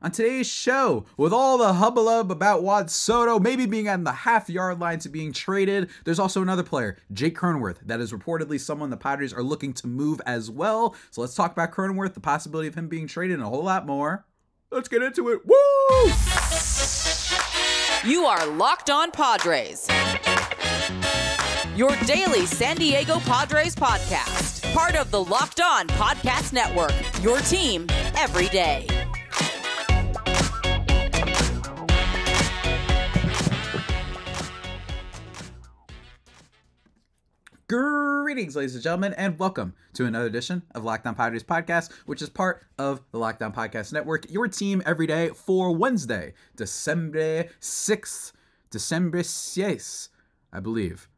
On today's show, with all the hubbub about Juan Soto maybe being on the half-yard line to being traded, there's also another player, Jake Cronenworth, that is reportedly someone the Padres are looking to move as well. So let's talk about Cronenworth, the possibility of him being traded, and a whole lot more. Let's get into it. Woo! You are Locked On Padres, your daily San Diego Padres podcast. Part of the Locked On Podcast Network, your team every day. Greetings, ladies and gentlemen, and welcome to another edition of Locked On Padres podcast, which is part of the Locked On Podcast Network, your team every day for Wednesday, December 6th, December 6, I believe.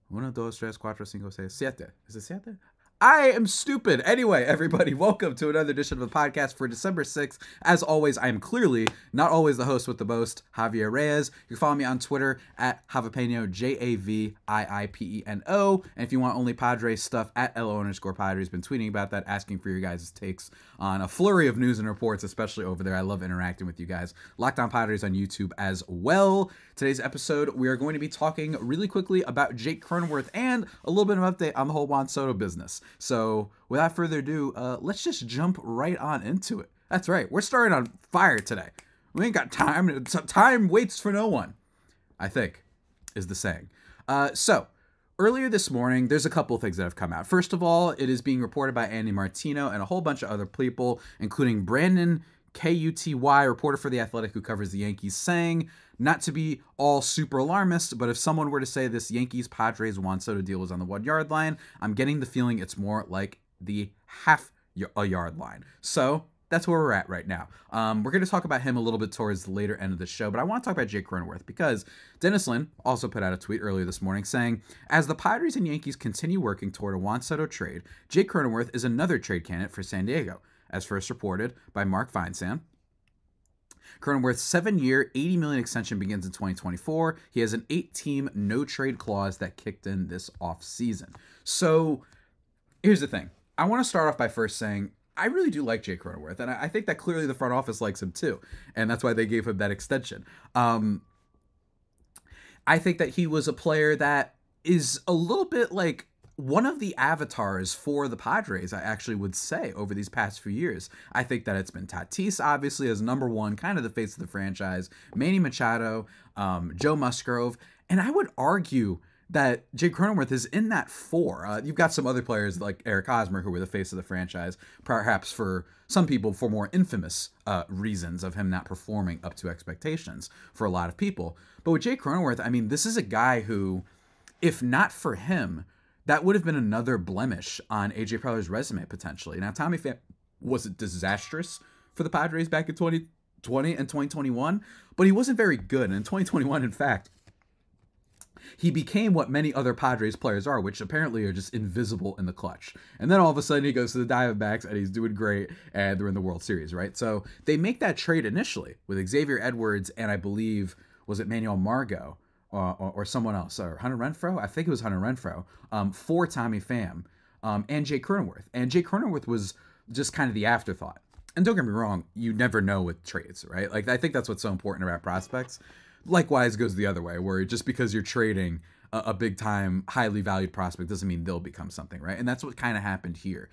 1, 2, 3, 4, 5, 6, 7. Is it 7? I am stupid. Anyway, everybody, welcome to another edition of the podcast for December 6th. As always, I am clearly not always the host with the most, Javier Reyes. You can follow me on Twitter at Javipeno, Javiipeno. And if you want only Padres stuff, at LO_Padres. Been tweeting about that, asking for your guys' takes on a flurry of news and reports, especially over there. I love interacting with you guys. Locked On Padres on YouTube as well. Today's episode, we are going to be talking really quickly about Jake Cronenworth and a little bit of an update on the whole Juan Soto business. So without further ado, let's just jump right on into it. That's right. We're starting on fire today. We ain't got time. Time waits for no one, I think, is the saying. So earlier this morning, there's a couple of things that have come out. First of all, it is being reported by Andy Martino and a whole bunch of other people, including Brandon Kuty, reporter for The Athletic who covers the Yankees, saying, not to be all super alarmist, but if someone were to say this Yankees-Padres Juan Soto deal was on the 1 yard line, I'm getting the feeling it's more like the half-yard line. So that's where we're at right now. We're going to talk about him a little bit towards the later end of the show, but I want to talk about Jake Cronenworth because Dennis Lin also put out a tweet earlier this morning saying, as the Padres and Yankees continue working toward a Juan Soto trade, Jake Cronenworth is another trade candidate for San Diego, as first reported by Mark Feinsand. Cronenworth's 7-year, $80 million extension begins in 2024. He has an 8-team no-trade clause that kicked in this offseason. So here's the thing. I want to start off by first saying I really do like Jake Cronenworth, and I think that clearly the front office likes him too, and that's why they gave him that extension. I think that he was a player that is a little bit like one of the avatars for the Padres, I actually would say, over these past few years. I think that it's been Tatis, obviously, as number one, kind of the face of the franchise, Manny Machado, Joe Musgrove, and I would argue that Jake Cronenworth is in that 4. You've got some other players like Eric Hosmer, who were the face of the franchise, perhaps for some people for more infamous reasons of him not performing up to expectations for a lot of people. But with Jake Cronenworth, I mean, this is a guy who, if not for him, that would have been another blemish on AJ Preller's resume, potentially. Now, Tommy Pham wasn't disastrous for the Padres back in 2020 and 2021, but he wasn't very good. And in 2021, in fact, he became what many other Padres players are, which apparently are just invisible in the clutch. And then all of a sudden he goes to the Diamondbacks and he's doing great, and they're in the World Series, right? So they make that trade initially with Xavier Edwards and I believe, was it Manuel Margot? Or someone else, or Hunter Renfroe? I think it was Hunter Renfroe, for Tommy Pham and Jake Cronenworth. And Jake Cronenworth was just kind of the afterthought. And don't get me wrong, you never know with trades, right? Like, I think that's what's so important about prospects. Likewise goes the other way, where just because you're trading a big-time, highly valued prospect doesn't mean they'll become something, right? And that's what kind of happened here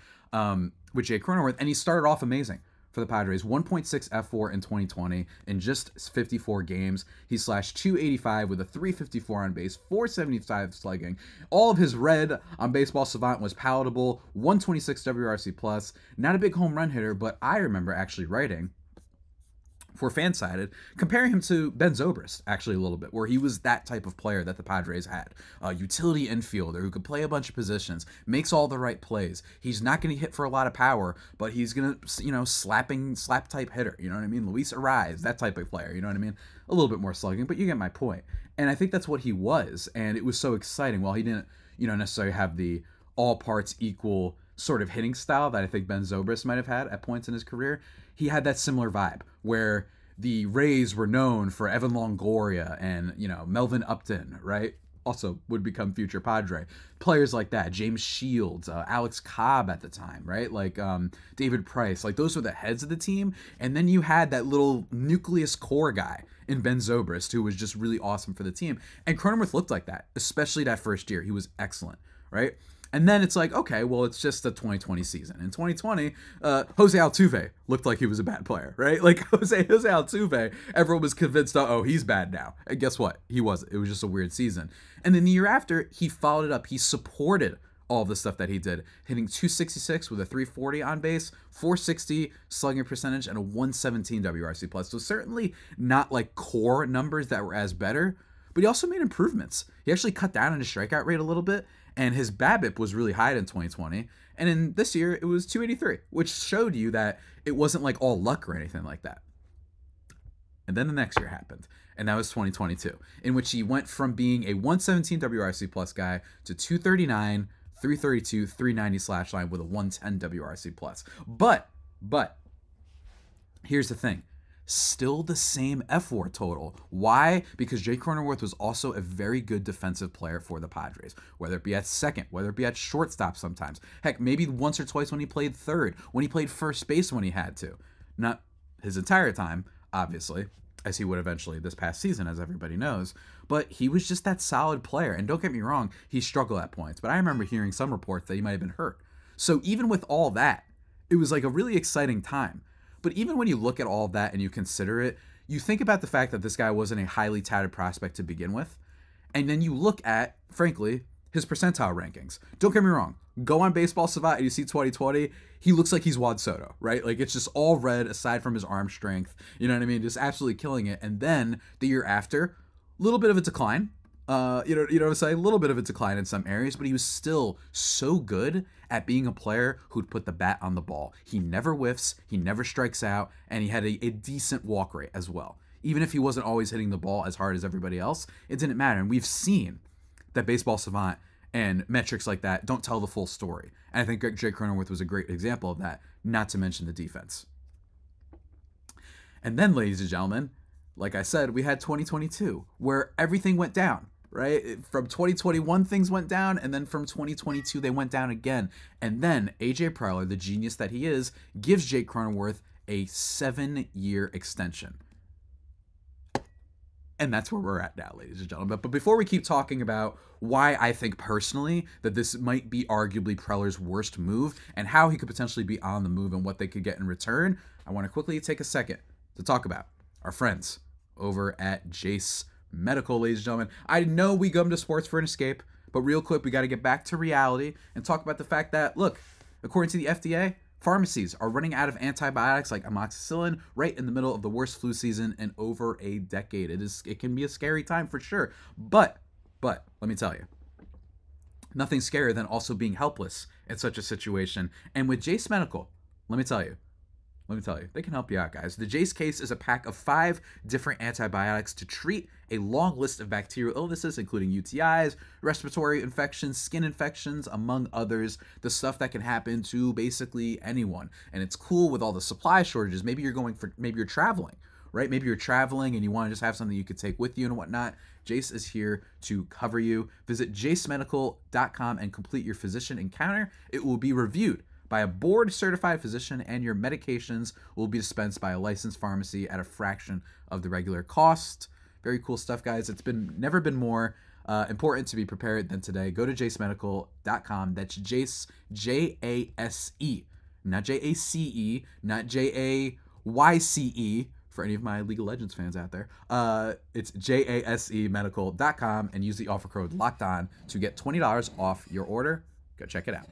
with Jake Cronenworth. And he started off amazing for the Padres, 1.6 F4 in 2020 in just 54 games. He slashed .285 with a .354 on base, .475 slugging. All of his red on Baseball Savant was palatable, 126 WRC plus. Not a big home run hitter, but I remember actually writing for Fansided, comparing him to Ben Zobrist, actually a little bit, where he was that type of player that the Padres had. A utility infielder who could play a bunch of positions, makes all the right plays. He's not going to hit for a lot of power, but he's going to, slap type hitter, you know what I mean? Luis Ariz, that type of player, you know what I mean? A little bit more slugging, but you get my point. And I think that's what he was, and it was so exciting. While he didn't, necessarily have the all parts equal sort of hitting style that I think Ben Zobrist might have had at points in his career, he had that similar vibe where the Rays were known for Evan Longoria and, Melvin Upton, right? also would become future Padre. Players like that, James Shields, Alex Cobb at the time, right? Like David Price, like those were the heads of the team. And then you had that little nucleus core guy in Ben Zobrist, who was just really awesome for the team. And Cronenworth looked like that, especially that first year. He was excellent, right? And then it's like, okay, well, it's just the 2020 season. In 2020, Jose Altuve looked like he was a bad player, right? Like Jose Altuve, everyone was convinced, oh, he's bad now. And guess what? He wasn't. It was just a weird season. And then the year after, he followed it up. He supported all the stuff that he did, hitting 266 with a 340 on base, 460 slugging percentage, and a 117 WRC plus. So certainly not like core numbers that were as better, but he also made improvements. He actually cut down on his strikeout rate a little bit, and his BABIP was really high in 2020. And in this year, it was 283, which showed you that it wasn't like all luck or anything like that. And then the next year happened, and that was 2022, in which he went from being a 117 WRC plus guy to 239, 332, 390 slash line with a 110 WRC plus. But here's the thing. Still the same FWAR total. Why? Because Jake Cronenworth was also a very good defensive player for the Padres, whether it be at second, whether it be at shortstop sometimes. Heck, maybe once or twice when he played third, when he played first base when he had to. Not his entire time, obviously, as he would eventually this past season, as everybody knows. But he was just that solid player. And don't get me wrong, he struggled at points. But I remember hearing some reports that he might have been hurt. So even with all that, it was like a really exciting time. But even when you look at all of that and you consider it, you think about the fact that this guy wasn't a highly touted prospect to begin with. And then you look at, frankly, his percentile rankings. Don't get me wrong. Go on Baseball Savant and you see 2020, he looks like he's Juan Soto, right? Like it's just all red aside from his arm strength. You know what I mean? Just absolutely killing it. And then the year after, a little bit of a decline. You know what I'm saying? A little bit of a decline in some areas, but he was still so good at being a player who'd put the bat on the ball. He never whiffs, he never strikes out, and he had a decent walk rate as well. Even if he wasn't always hitting the ball as hard as everybody else, it didn't matter. And we've seen that Baseball Savant and metrics like that don't tell the full story. And I think Jake Cronenworth was a great example of that, not to mention the defense. And then, ladies and gentlemen, like I said, we had 2022, where everything went down. Right? From 2021, things went down, and then from 2022, they went down again. And then AJ Preller, the genius that he is, gives Jake Cronenworth a 7-year extension. And that's where we're at now, ladies and gentlemen. But before we keep talking about why I think personally that this might be arguably Preller's worst move and how he could potentially be on the move and what they could get in return, I want to quickly take a second to talk about our friends over at Jase Medical, ladies and gentlemen. I know we come to sports for an escape, but real quick, we got to get back to reality and talk about the fact that, look, according to the FDA, pharmacies are running out of antibiotics like amoxicillin right in the middle of the worst flu season in over a decade. It can be a scary time for sure, but let me tell you, nothing scarier than also being helpless in such a situation. And with Jase Medical, let me tell you, they can help you out, guys. The Jase case is a pack of 5 different antibiotics to treat a long list of bacterial illnesses, including UTIs, respiratory infections, skin infections, among others. The stuff that can happen to basically anyone. And it's cool with all the supply shortages. Maybe you're traveling, right? Maybe you're traveling and you want to just have something you could take with you and whatnot. Jase is here to cover you. Visit jasemedical.com and complete your physician encounter. It will be reviewed by a board-certified physician, and your medications will be dispensed by a licensed pharmacy at a fraction of the regular cost. Very cool stuff, guys. It's never been more important to be prepared than today. Go to jasemedical.com. That's Jase, J-A-S-E, not J-A-C-E, not J-A-Y-C-E, for any of my League of Legends fans out there. It's jasemedical.com, and use the offer code LOCKEDON to get $20 off your order. Go check it out.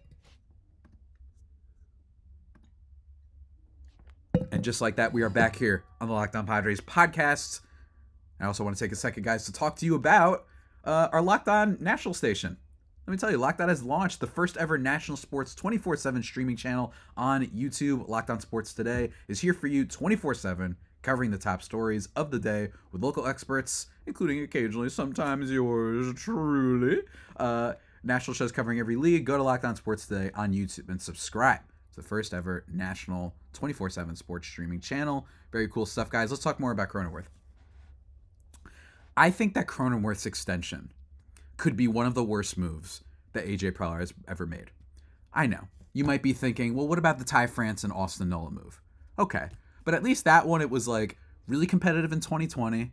And just like that, we are back here on the Locked On Padres podcast. I also want to take a second, guys, to talk to you about our Locked On national station. Let me tell you, Locked On has launched the first ever national sports 24/7 streaming channel on YouTube. Locked On Sports Today is here for you 24/7, covering the top stories of the day with local experts, including occasionally, sometimes yours truly. National shows covering every league. Go to Locked On Sports Today on YouTube and subscribe. The first ever national 24/7 sports streaming channel. Very cool stuff, guys. Let's talk more about Cronenworth. I think that Cronenworth's extension could be one of the worst moves that AJ Preller has ever made. I know. You might be thinking, well, what about the Ty France and Austin Nola move? Okay. But at least that one, it was like really competitive in 2020.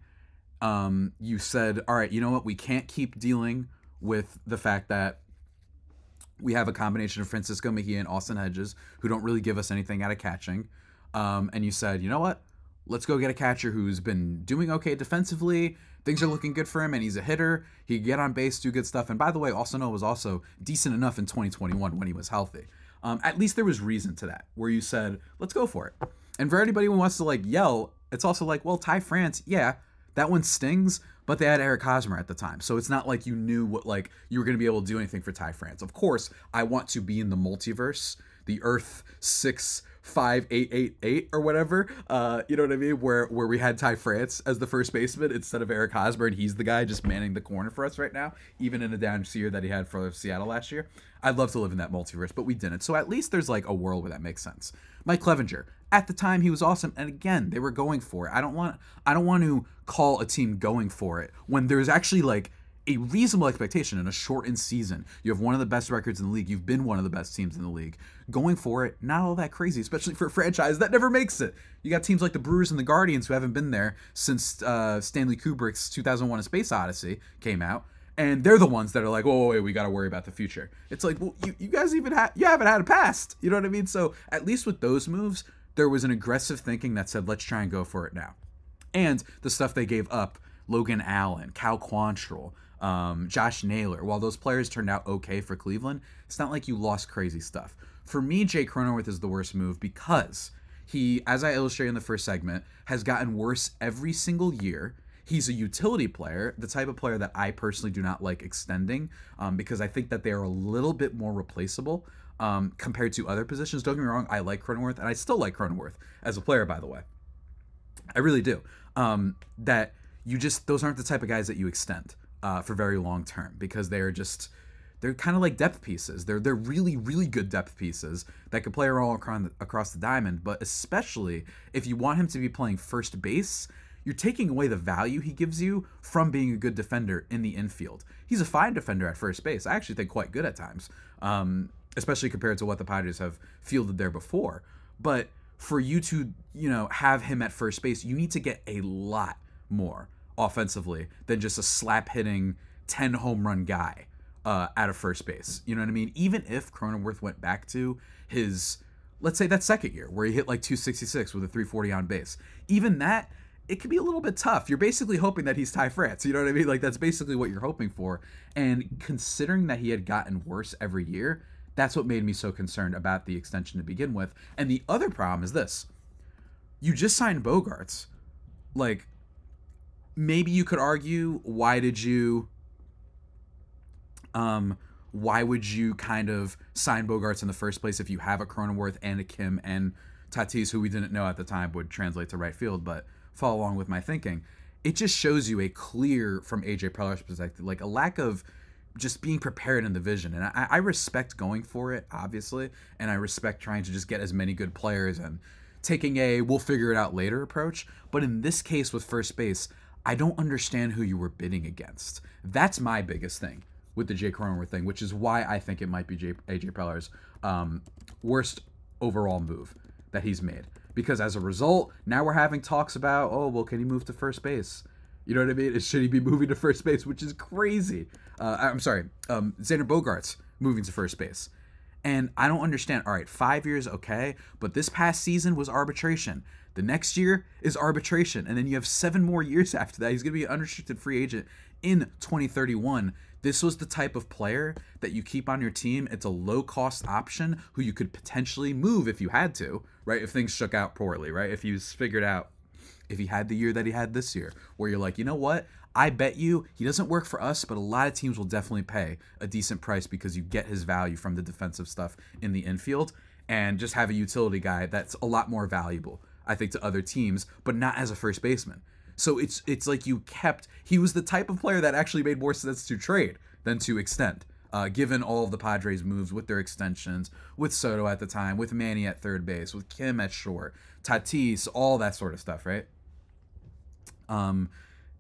You said, all right, you know what? We can't keep dealing with the fact that we have a combination of Francisco Mejia and Austin Hedges who don't really give us anything out of catching. And you said, you know what? Let's go get a catcher who's been doing okay defensively. Things are looking good for him, and he's a hitter. He can get on base, do good stuff. And by the way, Austin Nola was also decent enough in 2021 when he was healthy. At least there was reason to that, where you said, let's go for it. And for anybody who wants to like yell, it's also like, well, Ty France, yeah, that one stings, but they had Eric Hosmer at the time. So it's not like you knew what, like, you were going to be able to do anything for Ty France. Of course, I want to be in the multiverse, the Earth 65888 or whatever, you know what I mean? Where we had Ty France as the first baseman instead of Eric Hosmer, and he's the guy just manning the corner for us right now, even in a down year that he had for Seattle last year. I'd love to live in that multiverse, but we didn't. So at least there's like a world where that makes sense. Mike Clevenger, at the time he was awesome, and again, they were going for it. I don't want to call a team going for it when there's actually like a reasonable expectation in a shortened season. You have one of the best records in the league. You've been one of the best teams in the league. Going for it, not all that crazy, especially for a franchise that never makes it. You got teams like the Brewers and the Guardians who haven't been there since Stanley Kubrick's 2001: A Space Odyssey came out, and they're the ones that are like, oh, wait, we got to worry about the future. It's like, well, you guys you haven't had a past. You know what I mean? So at least with those moves, there was an aggressive thinking that said, let's try and go for it now. And the stuff they gave up, Logan Allen, Cal Quantrill, Josh Naylor, while those players turned out okay for Cleveland, it's not like you lost crazy stuff. For me, Jake Cronenworth is the worst move because he, as I illustrated in the first segment, has gotten worse every single year. He's a utility player, the type of player that I personally do not like extending because I think that they are a little bit more replaceable compared to other positions. Don't get me wrong, I like Cronenworth, and I still like Cronenworth as a player, by the way. I really do. That you just, those aren't the type of guys that you extend for very long term because they're kind of like depth pieces. They're really, really good depth pieces that could play all across the diamond, but especially if you want him to be playing first base, you're taking away the value he gives you from being a good defender in the infield. He's a fine defender at first base. I actually think quite good at times, especially compared to what the Padres have fielded there before. But for you to, have him at first base, you need to get a lot more offensively than just a slap-hitting 10 home run guy out of first base. You know what I mean? Even if Cronenworth went back to his, let's say that second year where he hit like 266 with a 340 on base, even that, it could be a little bit tough. You're basically hoping that he's Ty France. You know what I mean? Like, that's basically what you're hoping for. And considering that he had gotten worse every year, that's what made me so concerned about the extension to begin with. And the other problem is this. You just signed Bogarts. Like, maybe you could argue, why would you kind of sign Bogarts in the first place if you have a Cronenworth and a Kim and Tatis, who we didn't know at the time would translate to right field, but follow along with my thinking. It just shows you a clear, from AJ Preller's perspective, like a lack of just being prepared in the vision. And I respect going for it, obviously, and I respect trying to just get as many good players and taking a we'll figure it out later approach. But in this case with first base, I don't understand who you were bidding against. That's my biggest thing with the Jake Cronenworth thing, which is why I think it might be AJ Preller's worst overall move that he's made. Because as a result, now we're having talks about, oh, well, can he move to first base? You know what I mean? Should he be moving to first base? Which is crazy. I'm sorry, Xander Bogaerts moving to first base. And I don't understand. All right, 5 years, okay, but this past season was arbitration. The next year is arbitration, and then you have 7 more years after that. He's going to be an unrestricted free agent in 2031. This was the type of player that you keep on your team. It's a low-cost option who you could potentially move if you had to, right? If things shook out poorly, right? If you figured out, if he had the year that he had this year, where you're like, you know what? I bet you he doesn't work for us, but a lot of teams will definitely pay a decent price because you get his value from the defensive stuff in the infield, and just have a utility guy that's a lot more valuable, I think, to other teams, but not as a first baseman. So it's like he was the type of player that actually made more sense to trade than to extend, given all of the Padres moves with their extensions, with Soto at the time, with Manny at third base, with Kim at short, Tatis, all that sort of stuff, right? And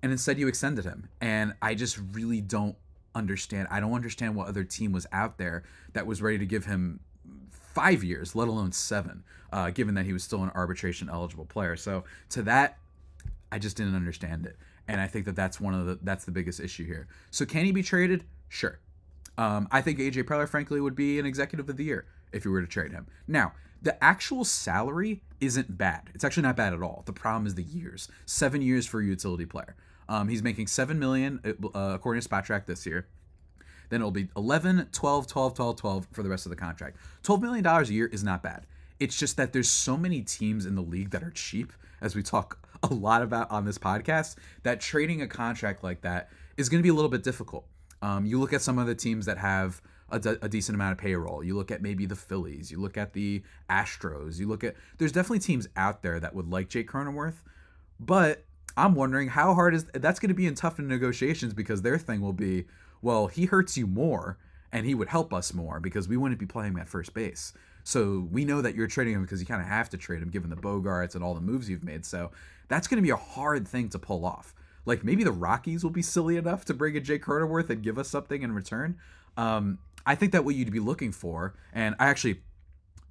instead you extended him. And I just really don't understand. I don't understand what other team was out there that was ready to give him 5 years, let alone 7, given that he was still an arbitration eligible player. So to that, I just didn't understand it. And I think that that's the biggest issue here. So can he be traded? Sure. I think AJ Preller, frankly, would be an executive of the year if you were to trade him. Now, the actual salary isn't bad. It's actually not bad at all. The problem is the years. 7 years for a utility player. He's making $7 million according to SpotTrack this year. Then it'll be 11, 12, 12, 12, 12 for the rest of the contract. $12 million a year is not bad. It's just that there's so many teams in the league that are cheap, as we talk a lot about on this podcast, that trading a contract like that is going to be a little bit difficult. You look at some of the teams that have a decent amount of payroll. You look at maybe the Phillies. You look at the Astros. There's definitely teams out there that would like Jake Cronenworth, but I'm wondering how hard that's going to be in tough negotiations, because their thing will be, well, he hurts you more and he would help us more because we wouldn't be playing him at first base. So we know that you're trading him because you kind of have to trade him given the Bogarts and all the moves you've made. So that's going to be a hard thing to pull off. Like, maybe the Rockies will be silly enough to bring in Jake Cronenworth and give us something in return. I think that what you'd be looking for, and I actually,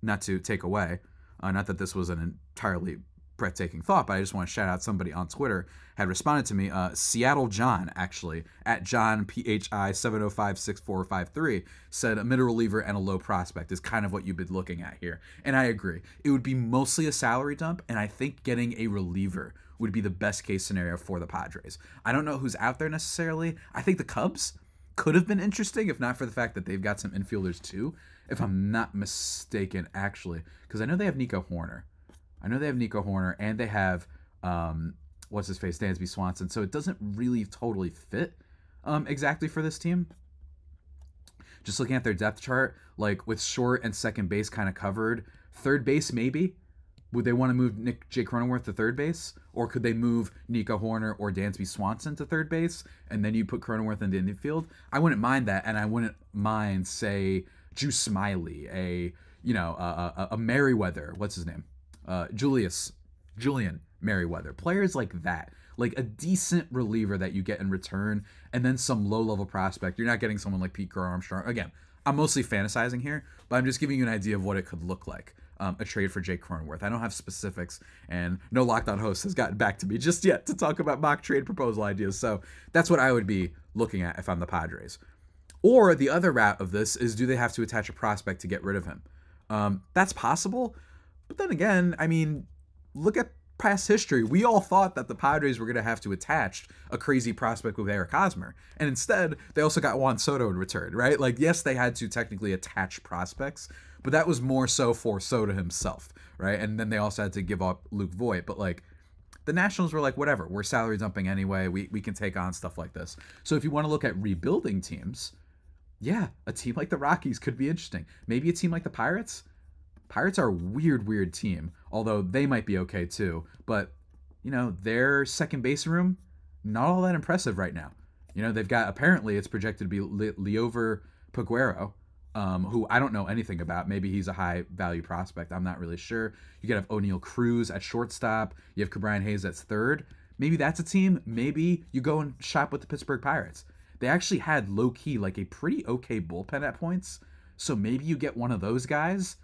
not to take away, not that this was an entirely breathtaking thought, but I just want to shout out somebody on Twitter had responded to me. Seattle John, actually, at John PHI 7056453, said a middle reliever and a low prospect is kind of what you've been looking at here. And I agree. It would be mostly a salary dump, and I think getting a reliever would be the best case scenario for the Padres. I don't know who's out there necessarily. I think the Cubs could have been interesting, if not for the fact that they've got some infielders too, if I'm not mistaken, actually, because I know they have Nico Hoerner. And they have, what's his face, Dansby Swanson. So it doesn't really totally fit exactly for this team. Just looking at their depth chart, like with short and second base kind of covered, third base maybe. Would they want to move Jake Cronenworth to third base? Or could they move Nico Hoerner or Dansby Swanson to third base, and then you put Cronenworth in the infield? I wouldn't mind that, and I wouldn't mind, say, Drew Smiley, a Merriweather, what's his name? Julian Merriweather. Players like that. Like a decent reliever that you get in return, and then some low-level prospect. You're not getting someone like Pete Crow Armstrong. Again, I'm mostly fantasizing here, but I'm just giving you an idea of what it could look like. A trade for Jake Cronenworth. I don't have specifics, and no Locked On host has gotten back to me just yet to talk about mock trade proposal ideas. So that's what I would be looking at if I'm the Padres. Or the other route of this is, do they have to attach a prospect to get rid of him? That's possible. But then again, I mean, look at past history. We all thought that the Padres were going to have to attach a crazy prospect with Eric Hosmer. And instead, they also got Juan Soto in return, right? Like, yes, they had to technically attach prospects, but that was more so for Soto himself, right? And then they also had to give up Luke Voigt. But, like, the Nationals were like, whatever, we're salary dumping anyway. We can take on stuff like this. So if you want to look at rebuilding teams, yeah, a team like the Rockies could be interesting. Maybe a team like the Pirates. Pirates are a weird team, although they might be okay too. But, you know, their second base room, not all that impressive right now. You know, they've got, apparently it's projected to be Liover Peguero, who I don't know anything about. Maybe he's a high-value prospect. I'm not really sure. You could have O'Neal Cruz at shortstop. You have Cabrian Hayes at third. Maybe that's a team. Maybe you go and shop with the Pittsburgh Pirates. They actually had low-key, like a pretty okay bullpen at points. So maybe you get one of those guys.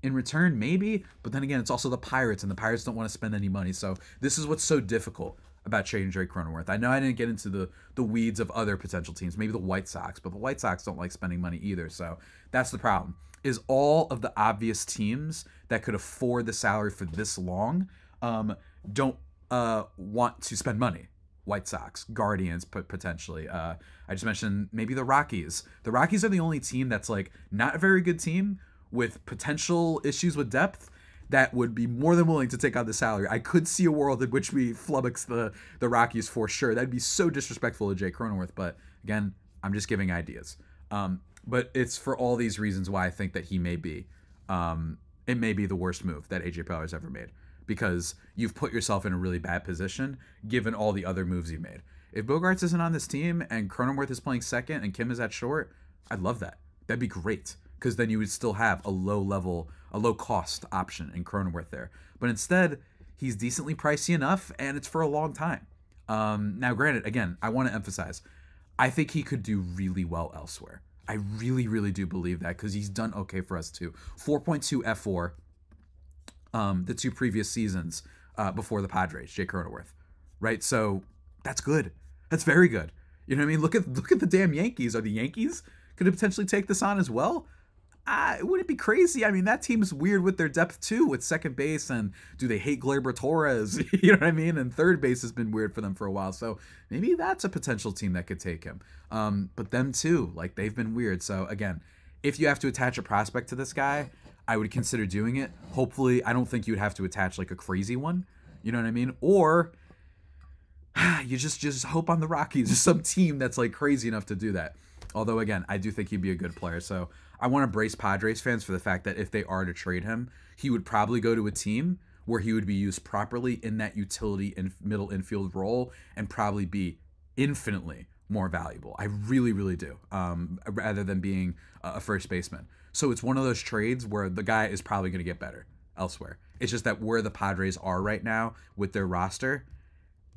In return, maybe, but then again, it's also the Pirates, and the Pirates don't want to spend any money. So this is what's so difficult about trading Jake Cronenworth. I know I didn't get into the weeds of other potential teams, maybe the White Sox, but the White Sox don't like spending money either. So that's the problem, is all of the obvious teams that could afford the salary for this long don't want to spend money. White Sox, Guardians, potentially. I just mentioned maybe the Rockies. The Rockies are the only team that's like not a very good team, with potential issues with depth, that would be more than willing to take on the salary. I could see a world in which we flummox the Rockies for sure. That'd be so disrespectful to Jake Cronenworth. But again, I'm just giving ideas. But it's for all these reasons why I think that he may be, it may be the worst move that AJ Preller has ever made, because you've put yourself in a really bad position given all the other moves you made. If Bogarts isn't on this team and Cronenworth is playing second and Kim is at short, I'd love that. That'd be great, because then you would still have a low-cost option in Cronenworth there. But instead, he's decently pricey enough, and it's for a long time. Now, granted, again, I want to emphasize, I think he could do really well elsewhere. I really, really do believe that because he's done okay for us too. 4.2 F4 the 2 previous seasons before the Padres, Jake Cronenworth, right? So that's good. That's very good. You know what I mean? Look at the damn Yankees. Are the Yankees going to potentially take this on as well? It wouldn't be crazy. I mean, that team's weird with their depth too, with second base, and do they hate Gleyber Torres? You know what I mean? And third base has been weird for them for a while, so maybe that's a potential team that could take him. But them too, like, they've been weird. So again, if you have to attach a prospect to this guy, I would consider doing it. Hopefully, I don't think you'd have to attach like a crazy one. You know what I mean? Or you just hope on the Rockies or some team that's like crazy enough to do that. Although, again, I do think he'd be a good player. So I want to brace Padres fans for the fact that if they are to trade him, he would probably go to a team where he would be used properly in that utility and middle infield role and probably be infinitely more valuable. I really, really do, rather than being a first baseman. So it's one of those trades where the guy is probably going to get better elsewhere. It's just that where the Padres are right now with their roster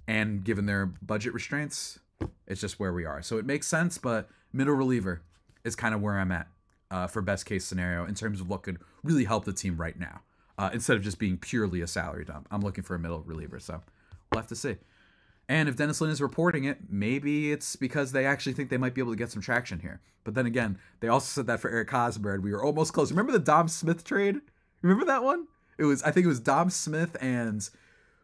and given their budget restraints, it's just where we are. So it makes sense, but middle reliever is kind of where I'm at for best case scenario in terms of what could really help the team right now. Instead of just being purely a salary dump, I'm looking for a middle reliever. So we'll have to see. And if Dennis Lin is reporting it, maybe it's because they actually think they might be able to get some traction here. But then again, they also said that for Eric Hosmer, and we were almost close. Remember the Dom Smith trade? Remember that one? I think it was Dom Smith and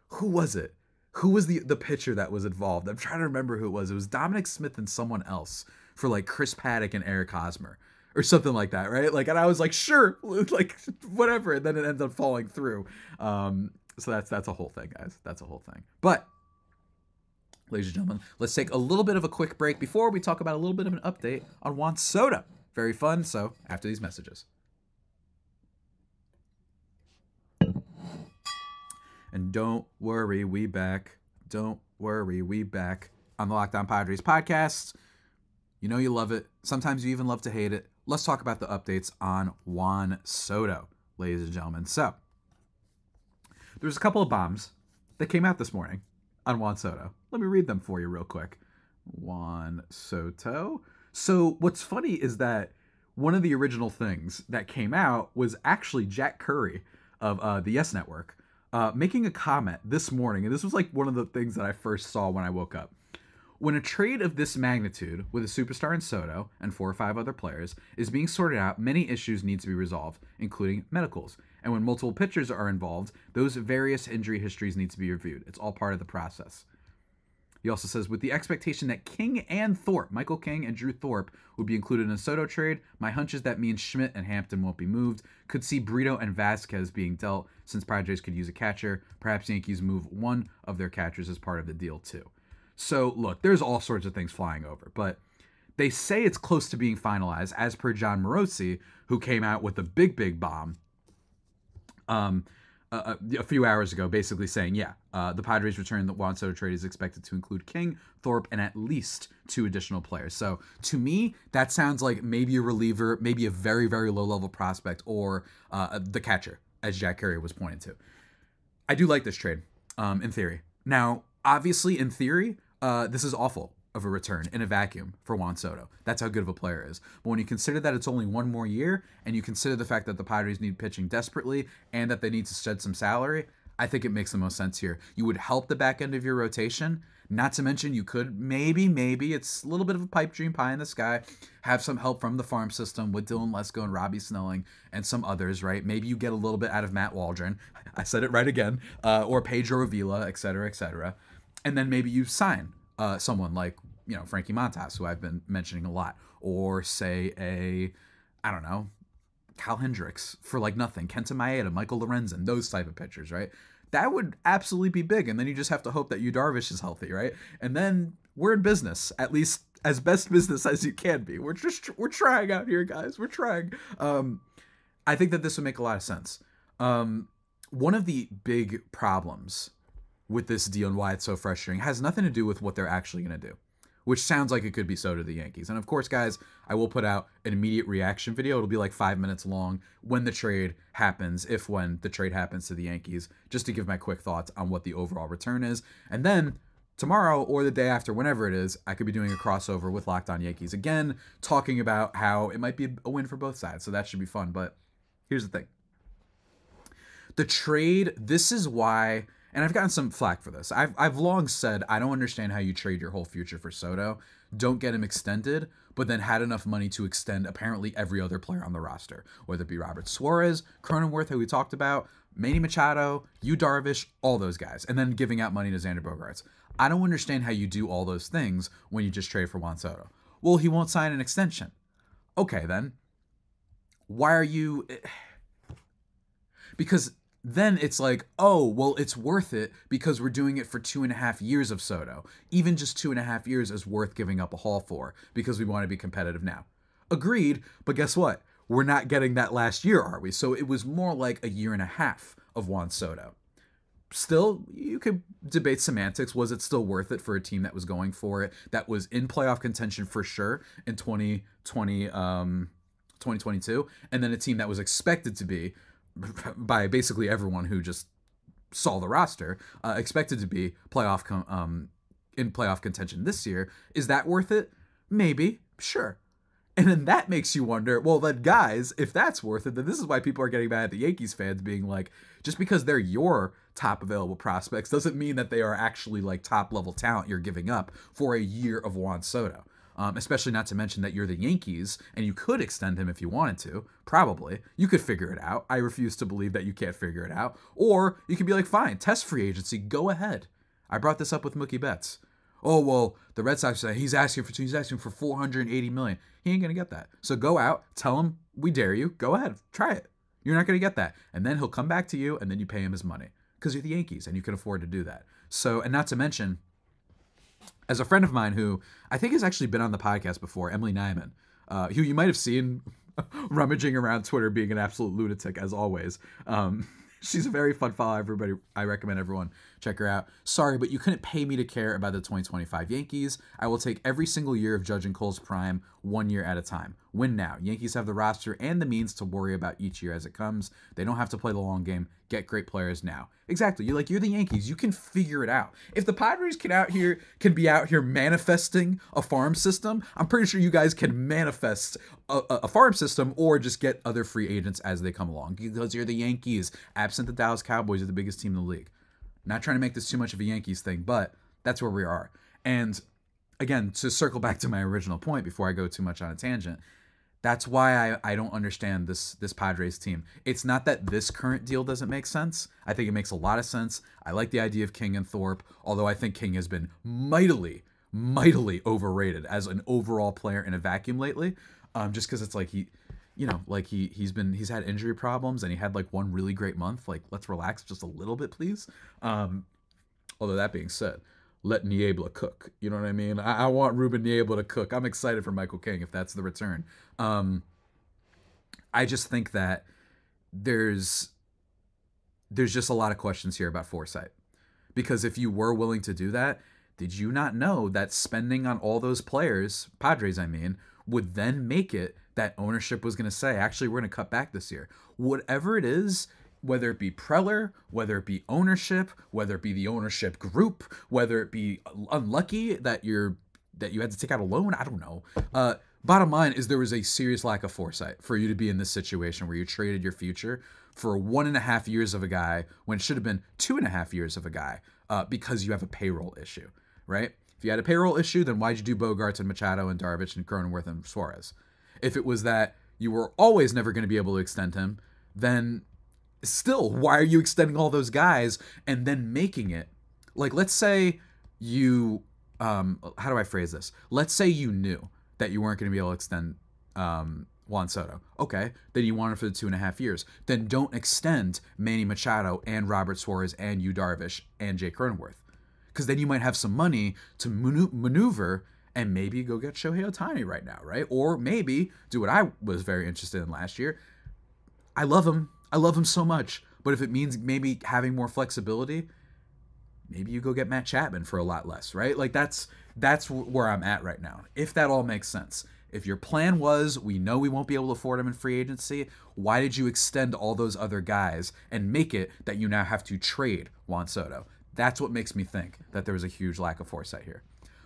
who was it? Who was the pitcher that was involved? I'm trying to remember who it was. It was Dominic Smith and someone else for like Chris Paddock and Eric Hosmer or something like that, right? Like, and I was like, sure, like whatever. And then it ends up falling through. So that's a whole thing, guys. That's a whole thing. But ladies and gentlemen, let's take a little bit of a quick break before we talk about a little bit of an update on Juan Soto. Very fun. So after these messages. And don't worry, we back. Don't worry, we back on the Locked On Padres podcast. You know you love it. Sometimes you even love to hate it. Let's talk about the updates on Juan Soto, ladies and gentlemen. So, there's a couple of bombs that came out this morning on Juan Soto. Let me read them for you real quick. Juan Soto. So, what's funny is that one of the original things that came out was actually Jack Curry of the Yes Network. Making a comment this morning, and this was like one of the things that I first saw when I woke up. When a trade of this magnitude with a superstar in Soto and 4 or 5 other players is being sorted out, many issues need to be resolved, including medicals. And when multiple pitchers are involved, those various injury histories need to be reviewed. It's all part of the process. He also says, with the expectation that King and Thorpe, Michael King and Drew Thorpe, would be included in a Soto trade, my hunch is that means Schmidt and Hampton won't be moved. Could see Brito and Vasquez being dealt, since Padres could use a catcher. Perhaps Yankees move one of their catchers as part of the deal, too. So, look, there's all sorts of things flying over, but they say it's close to being finalized, as per John Morosi, who came out with a big bomb a few hours ago, basically saying, the Padres return the Juan Soto trade is expected to include King, Thorpe, and at least 2 additional players. So, to me, that sounds like maybe a reliever, maybe a very, very low-level prospect, or the catcher, as Jack Curry was pointing to. I do like this trade, in theory. Now, obviously, in theory, this is awful of a return in a vacuum for Juan Soto. That's how good of a player is. But when you consider that it's only 1 more year, and you consider the fact that the Padres need pitching desperately, and that they need to shed some salary, I think it makes the most sense here. You would help the back end of your rotation. Not to mention, you could maybe, it's a little bit of a pipe dream pie in the sky, have some help from the farm system with Dylan Lesko and Robbie Snelling and some others, right? Maybe you get a little bit out of Matt Waldron. I said it right again. Or Pedro Avila, et cetera, et cetera. And then maybe you sign someone like, Frankie Montas, who I've been mentioning a lot. Or say I don't know, Kyle Hendricks for like nothing. Kenta Maeda, Michael Lorenzen, those type of pitchers, right? That would absolutely be big. And then you just have to hope that Yu Darvish is healthy, right? And then we're in business, at least as best business as you can be. We're trying out here, guys. We're trying. I think that this would make a lot of sense. One of the big problems with this deal and why it's so frustrating has nothing to do with what they're actually going to do, which sounds like it could be Soto to the Yankees. And of course, guys, I will put out an immediate reaction video. It'll be like 5 minutes long when the trade happens, when the trade happens to the Yankees, just to give my quick thoughts on what the overall return is. And then tomorrow or the day after, whenever it is, I could be doing a crossover with Locked On Yankees again, talking about how it might be a win for both sides. So that should be fun. But here's the thing. The trade, this is why, and I've gotten some flack for this. I've long said I don't understand how you trade your whole future for Soto. Don't get him extended, but then had enough money to extend apparently every other player on the roster, whether it be Robert Suarez, Cronenworth, who we talked about, Manny Machado, Yu Darvish, all those guys, and then giving out money to Xander Bogaerts. I don't understand how you do all those things when you just trade for Juan Soto. Well, he won't sign an extension. Okay, then. Why are you... Because then it's like, oh, well, it's worth it because we're doing it for 2.5 years of Soto. Even just 2.5 years is worth giving up a haul for because we want to be competitive now. Agreed, but guess what? We're not getting that last year, are we? So it was more like 1.5 years of Juan Soto. Still, you could debate semantics. Was it still worth it for a team that was going for it, that was in playoff contention for sure in 2022, and then a team that was expected to be, by basically everyone who just saw the roster, expected to be in playoff contention this year. Is that worth it? Maybe, sure. And then that makes you wonder, well, then guys, if that's worth it, then this is why people are getting mad at the Yankees fans being like, just because they're your top available prospects doesn't mean that they are actually like top level talent you're giving up for a year of Juan Soto. Especially not to mention that you're the Yankees and you could extend him if you wanted to. Probably. You could figure it out. I refuse to believe that you can't figure it out. Or you could be like, fine, test free agency. Go ahead. I brought this up with Mookie Betts. Oh, well, the Red Sox say he's asking for $480 million. He ain't going to get that. So go out, tell him we dare you. Go ahead. Try it. You're not going to get that. And then he'll come back to you and then you pay him his money because you're the Yankees and you can afford to do that. So, and not to mention, as a friend of mine who I think has actually been on the podcast before, Emily Nyman, who you might have seen rummaging around Twitter being an absolute lunatic as always. She's a very fun follow, everybody. I recommend everyone check her out. Sorry, but you couldn't pay me to care about the 2025 Yankees. I will take every single year of Judge and Cole's prime 1 year at a time. Win now. Yankees have the roster and the means to worry about each year as it comes. They don't have to play the long game. Get great players now. Exactly. You're the Yankees. You can figure it out. If the Padres can be out here manifesting a farm system, I'm pretty sure you guys can manifest a farm system or just get other free agents as they come along. Because you're the Yankees. Absent the Dallas Cowboys, are the biggest team in the league. Not trying to make this too much of a Yankees thing, but that's where we are. And again, to circle back to my original point before I go too much on a tangent, that's why I don't understand this Padres team. It's not that this current deal doesn't make sense. I think it makes a lot of sense. I like the idea of King and Thorpe, although I think King has been mightily overrated as an overall player in a vacuum lately. Just because it's like he's had injury problems and he had like one really great month. Like, let's relax just a little bit, please. Although that being said, let Niebla cook. You know what I mean? I want Ruben Niebla to cook. I'm excited for Michael King if that's the return. I just think that there's just a lot of questions here about foresight. Because if you were willing to do that, did you not know that spending on all those players, Padres I mean, would then make it that ownership was going to say, actually, we're going to cut back this year. Whatever it is, whether it be Preller, whether it be ownership, whether it be the ownership group, whether it be unlucky that you had to take out a loan, I don't know. Bottom line is there was a serious lack of foresight for you to be in this situation where you traded your future for 1.5 years of a guy when it should have been 2.5 years of a guy because you have a payroll issue, right? If you had a payroll issue, then why'd you do Bogaerts and Machado and Darvish and Cronenworth and Suarez? If it was that you were always never going to be able to extend him, then still, why are you extending all those guys and then making it? Like, let's say you, how do I phrase this? Let's say you knew that you weren't going to be able to extend Juan Soto. Okay, then you want it for the 2.5 years. Then don't extend Manny Machado and Robert Suarez and Yu Darvish and Jake Cronenworth. Because then you might have some money to maneuver and maybe go get Shohei Ohtani right now, right? Or maybe do what I was very interested in last year. I love him. I love him so much. But if it means maybe having more flexibility, maybe you go get Matt Chapman for a lot less, right? Like that's where I'm at right now. If that all makes sense. If your plan was, we know we won't be able to afford him in free agency, why did you extend all those other guys and make it that you now have to trade Juan Soto? That's what makes me think that there was a huge lack of foresight here.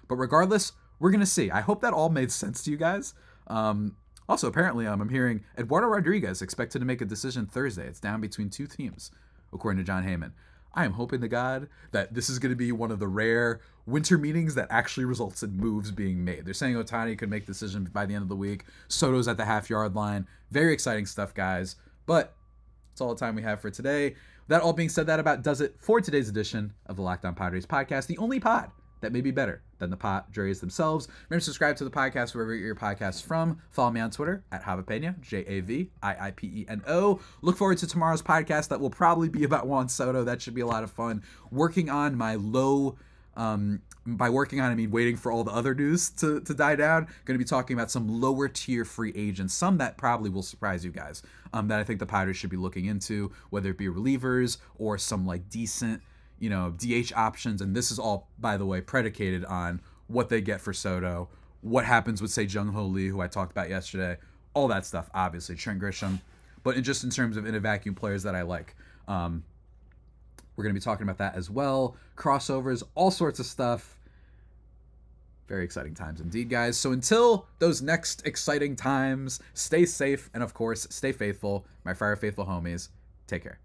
But regardless, we're going to see. I hope that all made sense to you guys. Also, apparently, I'm hearing Eduardo Rodriguez expected to make a decision Thursday. It's down between two teams, according to John Heyman. I am hoping to God that this is going to be one of the rare winter meetings that actually results in moves being made. They're saying Ohtani could make the decision by the end of the week. Soto's at the half-yard line. Very exciting stuff, guys. But that's all the time we have for today. That all being said, that about does it for today's edition of the Locked On Padres podcast, the only pod that may be better than the Padres themselves. Remember to subscribe to the podcast wherever you get your podcasts from. Follow me on Twitter at Javipeno, Javiipeno. Look forward to tomorrow's podcast that will probably be about Juan Soto. That should be a lot of fun. Working on my by working on, I mean waiting for all the other news to die down. Going to be talking about some lower tier free agents, some that probably will surprise you guys, that I think the Padres should be looking into, whether it be relievers or some like decent, DH options. And this is all, by the way, predicated on what they get for Soto, what happens with, say, Jung-Ho Lee, who I talked about yesterday, all that stuff, obviously, Trent Grisham, but just in terms of in a vacuum players that I like. We're going to be talking about that as well. Crossovers, all sorts of stuff. Very exciting times indeed, guys. So until those next exciting times, stay safe and, of course, stay faithful. My Fire Faithful homies, take care.